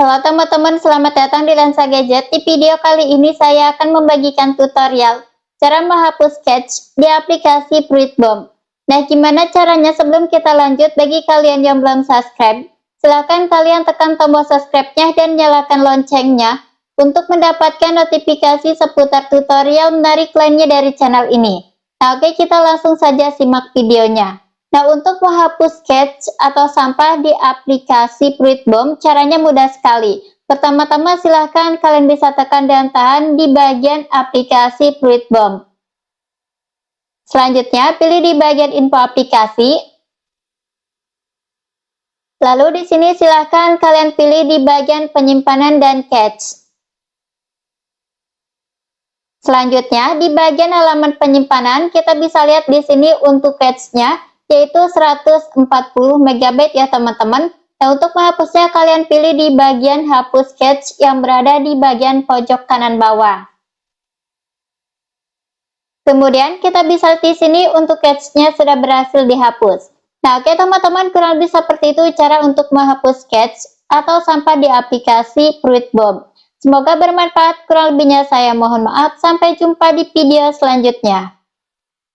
Halo teman-teman, selamat datang di Lensa Gadget. Di video kali ini saya akan membagikan tutorial cara menghapus sketch di aplikasi Fruitbomb. Nah, gimana caranya? Sebelum kita lanjut, bagi kalian yang belum subscribe, silahkan kalian tekan tombol subscribe-nya dan nyalakan loncengnya untuk mendapatkan notifikasi seputar tutorial menarik lainnya dari channel ini. Nah, oke, kita langsung saja simak videonya. Nah, untuk menghapus sketch atau sampah di aplikasi Fruitbomb, caranya mudah sekali. Pertama-tama silahkan kalian bisa tekan dan tahan di bagian aplikasi Fruitbomb. Selanjutnya, pilih di bagian info aplikasi. Lalu di sini silahkan kalian pilih di bagian penyimpanan dan cache. Selanjutnya, di bagian halaman penyimpanan, kita bisa lihat di sini untuk cache-nya, yaitu 140 MB ya teman-teman. Nah, untuk menghapusnya kalian pilih di bagian hapus cache yang berada di bagian pojok kanan bawah. Kemudian kita bisa lihat di sini untuk cache-nya sudah berhasil dihapus. Nah, oke teman-teman, kurang lebih seperti itu cara untuk menghapus sketch atau sampah di aplikasi Fruitbomb. Semoga bermanfaat, kurang lebihnya saya mohon maaf. Sampai jumpa di video selanjutnya.